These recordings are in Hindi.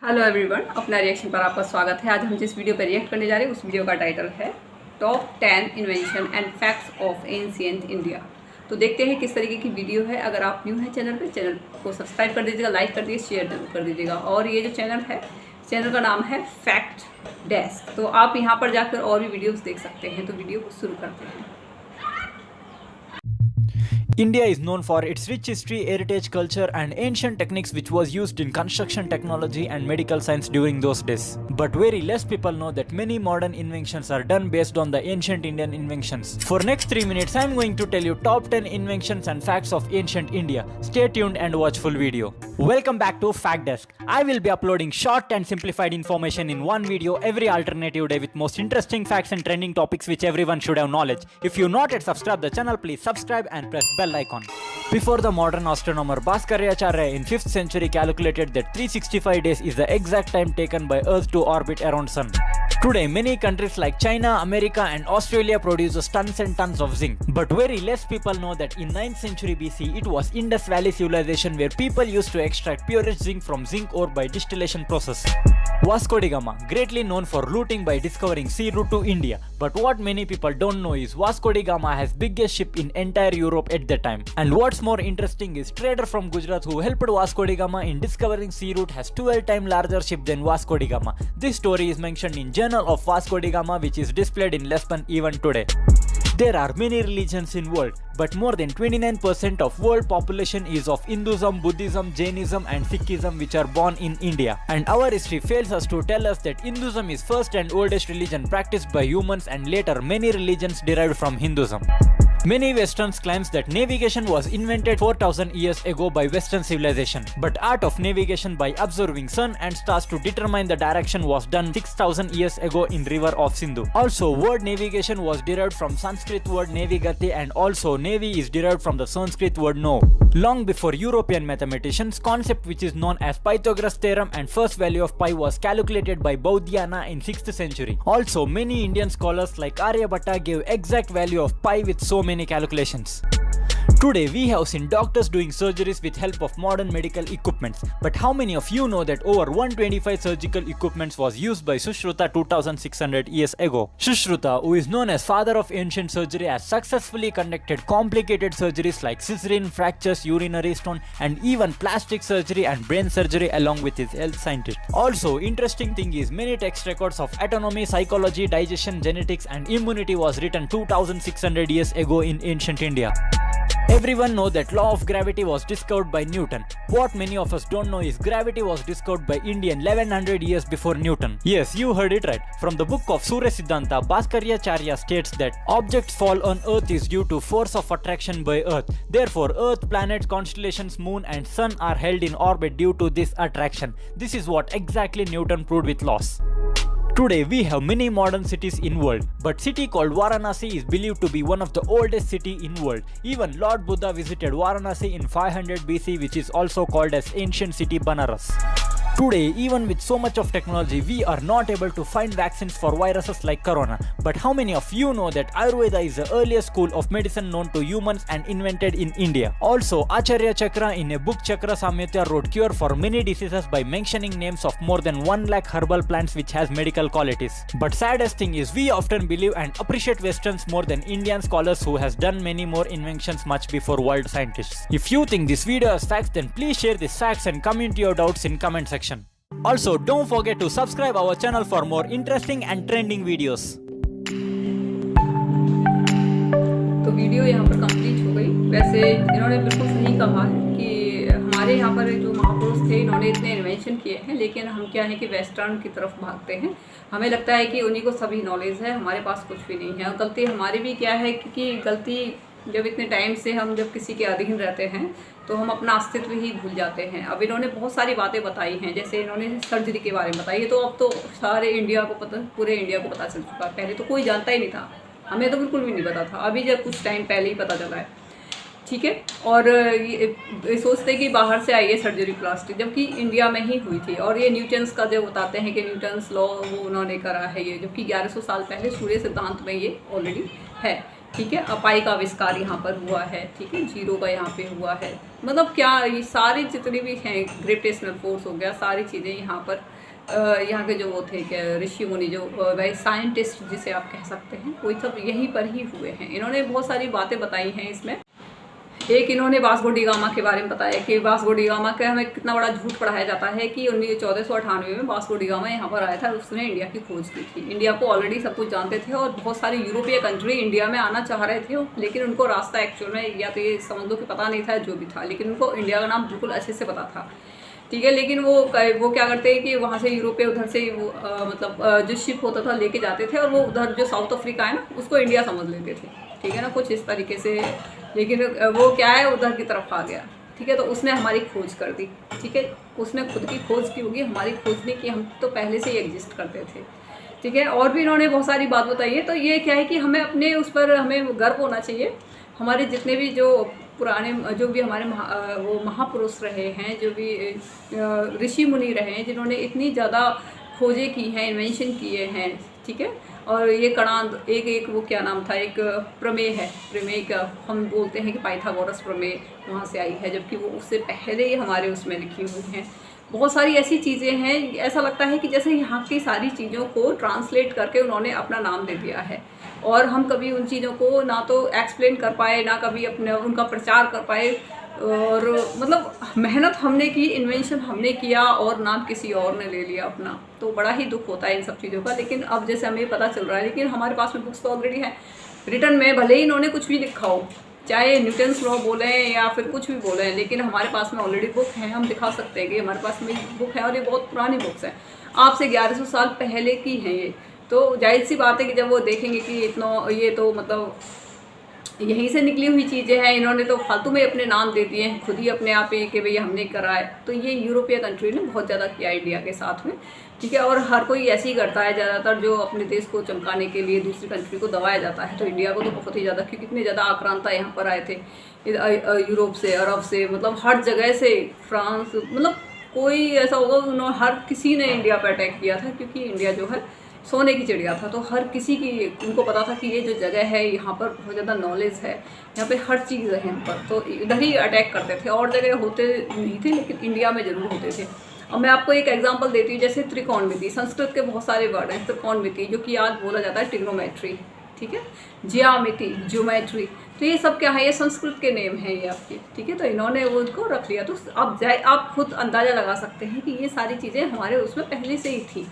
हेलो एवरीवन, अपना रिएक्शन पर आपका स्वागत है। आज हम जिस वीडियो पर रिएक्ट करने जा रहे हैं उस वीडियो का टाइटल है top 10 invention and facts of ancient India. तो देखते हैं किस तरीके की वीडियो है। अगर आप न्यू हैं चैनल पे, चैनल को सब्सक्राइब कर दीजिएगा, लाइक कर दीजिए, शेयर जरूर कर दीजिएगा। और ये जो चैनल है, चैनल का नाम है फैक्ट डेस्क। तो आप यहाँ पर जाकर और भी वीडियोज़ देख सकते हैं। तो वीडियो को शुरू करते हैं। India is known for its rich history, heritage, culture, and ancient techniques which was used in construction technology and medical science during those days. But very less people know that many modern inventions are done based on the ancient Indian inventions. For next 3 minutes, I am going to tell you top 10 inventions and facts of ancient India. Stay tuned and watch full video. Welcome back to Fact Desk. I will be uploading short and simplified information in one video every alternative day with most interesting facts and trending topics which everyone should have knowledge. If you not yet subscribe the channel, please subscribe and press bell icon. Before the modern astronomer Bhaskaryacharya in 5th century calculated that 365 days is the exact time taken by Earth to orbit around Sun. Today, many countries like China, America and Australia produce tons and tons of zinc. But very less people know that in 9th century BC, it was Indus Valley civilization where people used to extract purest zinc from zinc ore by distillation process. Vasco da Gama, greatly known for looting by discovering sea route to India. But what many people don't know is Vasco da Gama has biggest ship in entire Europe at the time. And what's more interesting is trader from Gujarat who helped Vasco da Gama in discovering sea route has 12 times larger ship than Vasco da Gama. This story is mentioned in Journal of Vasco da Gama which is displayed in Lisbon even today. There are many religions in world, but more than 29% of world population is of Hinduism, Buddhism, Jainism and Sikhism which are born in India. And our history fails us to tell us that Hinduism is first and oldest religion practiced by humans and later many religions derived from Hinduism. Many Westerns claims that navigation was invented 4000 years ago by Western civilization, but art of navigation by observing sun and stars to determine the direction was done 6000 years ago in river of Sindhu. Also, word navigation was derived from Sanskrit word navigate and also navy is derived from the Sanskrit word no. Long before European mathematicians, concept which is known as Pythagoras theorem and first value of pi was calculated by Baudhyana in 6th century. Also, many Indian scholars like Aryabhatta gave exact value of pi with so many calculations. Today we have seen doctors doing surgeries with help of modern medical equipments, but how many of you know that over 125 surgical equipments was used by Sushruta 2600 years ago? Sushruta, who is known as father of ancient surgery, has successfully conducted complicated surgeries like cesarean, fractures, urinary stone and even plastic surgery and brain surgery along with his health scientist. Also, interesting thing is many text records of autonomy, psychology, digestion, genetics and immunity was written 2600 years ago in ancient India. Everyone knows that law of gravity was discovered by Newton. What many of us don't know is gravity was discovered by Indian 1100 years before Newton. Yes, you heard it right. From the book of Surya Siddhanta, Bhaskaryacharya states that objects fall on earth is due to force of attraction by earth. Therefore, earth, planets, constellations, moon and sun are held in orbit due to this attraction. This is what exactly Newton proved with laws. Today we have many modern cities in world, but city called Varanasi is believed to be one of the oldest city in world. Even Lord Buddha visited Varanasi in 500 BC, which is also called as ancient city Banaras. Today, even with so much of technology, we are not able to find vaccines for viruses like corona. But how many of you know that Ayurveda is the earliest school of medicine known to humans and invented in India? Also, Acharya Chakra in a book Chakra Samyutta wrote cure for many diseases by mentioning names of more than 1 lakh herbal plants which has medical qualities. But saddest thing is we often believe and appreciate Westerns more than Indian scholars who has done many more inventions much before world scientists. If you think this video has facts, then please share these facts and comment your doubts in comment section. Also, don't forget to subscribe our channel for more interesting and trending videos. तो वीडियो यहाँ पर कंप्लीट हो गई। वैसे इन्होंने बिल्कुल सही कहा है कि हमारे यहाँ पर जो महापुरुष थे इन्होंने इतने इन्वेंशन किए हैं, लेकिन हम क्या है कि वेस्टर्न की तरफ भागते हैं। हमें लगता है कि उन्हीं को सभी नॉलेज है, हमारे पास कुछ भी नहीं है। और गलती हमारी भी क्या है क्योंकि गलती जब इतने टाइम से हम जब किसी के अधीन रहते हैं तो हम अपना अस्तित्व ही भूल जाते हैं। अब इन्होंने बहुत सारी बातें बताई हैं, जैसे इन्होंने सर्जरी के बारे में बताई है, तो अब तो सारे इंडिया को पता, पूरे इंडिया को पता चल चुका है। पहले तो कोई जानता ही नहीं था, हमें तो बिल्कुल भी नहीं पता था, अभी जब कुछ टाइम पहले ही पता चला है। ठीक है, और ये सोचते कि बाहर से आई है सर्जरी प्लास्टिक, जबकि इंडिया में ही हुई थी। और ये न्यूटन्स का जो बताते हैं कि न्यूटन्स लॉ वो उन्होंने करा है ये, जबकि 1100 साल पहले सूर्य सिद्धांत में ये ऑलरेडी है। ठीक है। पाई का आविष्कार यहाँ पर हुआ है, ठीक है, जीरो का यहाँ पे हुआ है। मतलब क्या ये सारे जितने भी हैं, ग्रेविटेशनल फोर्स हो गया, सारी चीज़ें यहाँ पर यहाँ के जो वो थे क्या ऋषि मुनि, जो भाई साइंटिस्ट जिसे आप कह सकते हैं, वो सब यहीं पर ही हुए हैं। इन्होंने बहुत सारी बातें बताई हैं इसमें। एक इन्होंने वास्को डी गामा के बारे में बताया कि वास्को डी गामा का हमें कितना बड़ा झूठ पढ़ाया जाता है कि 1498 में वास्को डी गामा यहाँ पर आया था, उसने इंडिया की खोज की थी। इंडिया को ऑलरेडी सब कुछ जानते थे और बहुत सारे यूरोपीय कंट्री इंडिया में आना चाह रहे थे, लेकिन उनको रास्ता एक्चुअल में या तो ये समझ लो कि पता नहीं था, जो भी था, लेकिन उनको इंडिया का नाम बिल्कुल अच्छे से पता था, ठीक है। लेकिन वो क्या करते हैं कि वहाँ से यूरोप पे उधर से वो मतलब जो शिप होता था लेके जाते थे, और वो उधर जो साउथ अफ्रीका है ना, उसको इंडिया समझ लेते थे, ठीक है ना, कुछ इस तरीके से। लेकिन वो क्या है, उधर की तरफ आ गया, ठीक है। तो उसने हमारी खोज कर दी, ठीक है, उसने खुद की खोज की होगी, हमारी खोज नहीं की, हम तो पहले से ही एग्जिस्ट करते थे, ठीक है। और भी इन्होंने बहुत सारी बात बताई है। तो ये क्या है कि हमें अपने उस पर हमें गर्व होना चाहिए। हमारे जितने भी जो पुराने जो भी हमारे वो महापुरुष रहे हैं, जो भी ऋषि मुनि रहे हैं, जिन्होंने इतनी ज़्यादा खोजें की हैं, इन्वेंशन किए हैं, ठीक है। और ये कणाद एक वो क्या नाम था, एक प्रमेय है, प्रमेय का हम बोलते हैं कि पाइथागोरस प्रमेय वहाँ से आई है, जबकि वो उससे पहले ही हमारे उसमें लिखी हुई हैं। बहुत सारी ऐसी चीज़ें हैं, ऐसा लगता है कि जैसे यहाँ की सारी चीज़ों को ट्रांसलेट करके उन्होंने अपना नाम दे दिया है, और हम कभी उन चीज़ों को ना तो एक्सप्लेन कर पाए, ना कभी अपने उनका प्रचार कर पाए। और मतलब मेहनत हमने की, इन्वेंशन हमने किया, और नाम किसी और ने ले लिया अपना, तो बड़ा ही दुख होता है इन सब चीज़ों का। लेकिन अब जैसे हमें पता चल रहा है, लेकिन हमारे पास में बुक्स तो ऑलरेडी है रिटर्न में, भले ही इन्होंने कुछ भी लिखा हो, चाहे न्यूटन्स लॉ बोलें या फिर कुछ भी बोलें, लेकिन हमारे पास में ऑलरेडी बुक है, हम दिखा सकते हैं कि हमारे पास में बुक है, और ये बहुत पुरानी बुक्स हैं, आपसे 1100 साल पहले की हैं ये। तो जाहिर सी बात है कि जब वो देखेंगे कि इतना ये तो मतलब यहीं से निकली हुई चीज़ें हैं, इन्होंने तो फालतू में अपने नाम दे दिए हैं खुद ही अपने आप ही कि भाई हमने करा है। तो ये यूरोपीय कंट्री ने बहुत ज़्यादा किया इंडिया के साथ में, ठीक है। और हर कोई ऐसे ही करता है, ज़्यादातर जो अपने देश को चमकाने के लिए दूसरी कंट्री को दबाया जाता है। तो इंडिया को तो बहुत ही ज़्यादा, क्योंकि इतने ज़्यादा आक्रांता यहाँ पर आए थे यूरोप से, अरब से, मतलब हर जगह से, फ्रांस, मतलब कोई ऐसा होगा उन्होंने हर किसी ने इंडिया पर अटैक किया था, क्योंकि इंडिया जो है सोने की चिड़िया था। तो हर किसी की उनको पता था कि ये जो जगह है यहाँ पर बहुत ज़्यादा नॉलेज है, यहाँ पे हर चीज़ है यहाँ पर, तो इधर ही अटैक करते थे। और जगह होते नहीं थे, लेकिन इंडिया में ज़रूर होते थे। अब मैं आपको एक एग्जांपल देती हूँ, जैसे त्रिकोणमिति, संस्कृत के बहुत सारे वर्ड हैं, त्रिकोणमिति जो कि आज बोला जाता है ट्रिग्नोमेट्री, ठीक है, ज्यामिति, ज्योमेट्री, तो ये सब क्या है, ये संस्कृत के नेम हैं ये आपके, ठीक है। तो इन्होंने वो उनको रख लिया। तो आप खुद अंदाज़ा लगा सकते हैं कि ये सारी चीज़ें हमारे उसमें पहले से ही थी,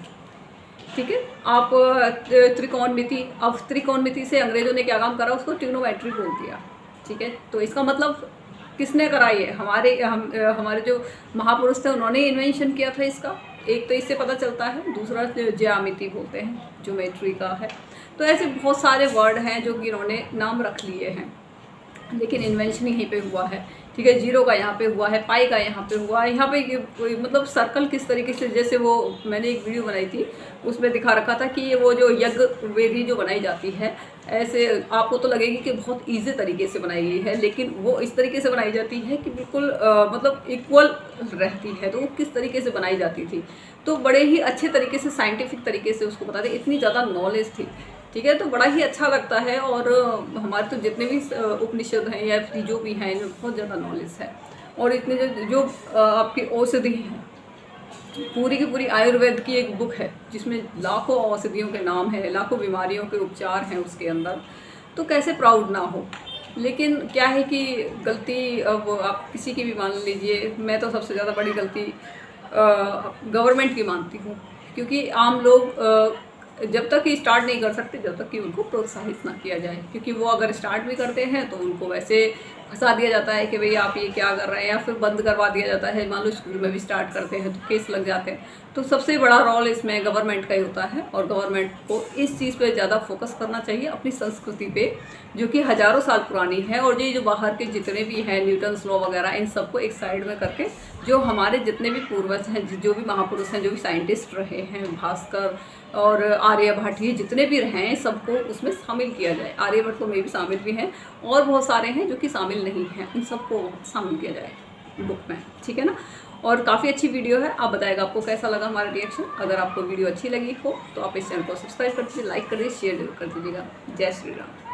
ठीक है। आप त्रिकोणमिति, अब त्रिकोणमिति से अंग्रेजों ने क्या काम करा, उसको ट्रिग्नोमेट्री बोल दिया, ठीक है। तो इसका मतलब किसने करा, ये हमारे जो महापुरुष थे उन्होंने इन्वेंशन किया था इसका। एक तो इससे पता चलता है, दूसरा ज्यामिति बोलते हैं, ज्योमेट्री का है। तो ऐसे बहुत सारे वर्ड हैं जो कि इन्होंने नाम रख लिए हैं, लेकिन इन्वेंशन यहीं पे हुआ है, ठीक है। जीरो का यहाँ पे हुआ है, पाई का यहाँ पे हुआ है। यहाँ पे मतलब सर्कल किस तरीके से, जैसे वो मैंने एक वीडियो बनाई थी उसमें दिखा रखा था कि ये वो जो यज्ञ वेदी जो बनाई जाती है, ऐसे आपको तो लगेगी कि बहुत ईजी तरीके से बनाई गई है, लेकिन वो इस तरीके से बनाई जाती है कि बिल्कुल मतलब इक्वल रहती है। तो वो किस तरीके से बनाई जाती थी, तो बड़े ही अच्छे तरीके से साइंटिफिक तरीके से उसको बताते, इतनी ज़्यादा नॉलेज थी, ठीक है। तो बड़ा ही अच्छा लगता है। और हमारे तो जितने भी उपनिषद हैं या फिर जो भी हैं, इनमें बहुत ज़्यादा नॉलेज है। और इतने जो आपकी औषधि हैं, पूरी की पूरी आयुर्वेद की एक बुक है जिसमें लाखों औषधियों के नाम है, लाखों बीमारियों के उपचार हैं उसके अंदर, तो कैसे प्राउड ना हो। लेकिन क्या है कि गलती, अब आप किसी की भी मान लीजिए, मैं तो सबसे ज़्यादा बड़ी गलती गवर्नमेंट की मानती हूँ, क्योंकि आम लोग जब तक ही स्टार्ट नहीं कर सकते जब तक कि उनको प्रोत्साहित ना किया जाए, क्योंकि वो अगर स्टार्ट भी करते हैं तो उनको वैसे फंसा दिया जाता है कि भाई आप ये क्या कर रहे हैं, या फिर बंद करवा दिया जाता है। मान लो स्कूल में भी स्टार्ट करते हैं तो केस लग जाते हैं। तो सबसे बड़ा रोल इसमें गवर्नमेंट का ही होता है, और गवर्नमेंट को इस चीज़ पे ज़्यादा फोकस करना चाहिए, अपनी संस्कृति पे, जो कि हज़ारों साल पुरानी है। और ये जो बाहर के जितने भी हैं न्यूटन्स लॉ वगैरह, इन सबको एक साइड में करके जो हमारे जितने भी पूर्वज हैं, जो भी महापुरुष हैं, जो भी साइंटिस्ट रहे हैं, भास्कर और आर्यभट्ट, ये जितने भी रहे हैं, सबको उसमें शामिल किया जाए। आर्यभट्ट तो में भी शामिल भी हैं, और बहुत सारे हैं जो कि शामिल नहीं हैं, उन सबको शामिल किया जाए बुक में, ठीक है ना। और काफ़ी अच्छी वीडियो है, आप बताएगा आपको कैसा लगा हमारा रिएक्शन। अगर आपको वीडियो अच्छी लगी हो तो आप इस चैनल को सब्सक्राइब कर दीजिए, लाइक कर दीजिए, शेयर जरूर कर दीजिएगा। जय श्री राम।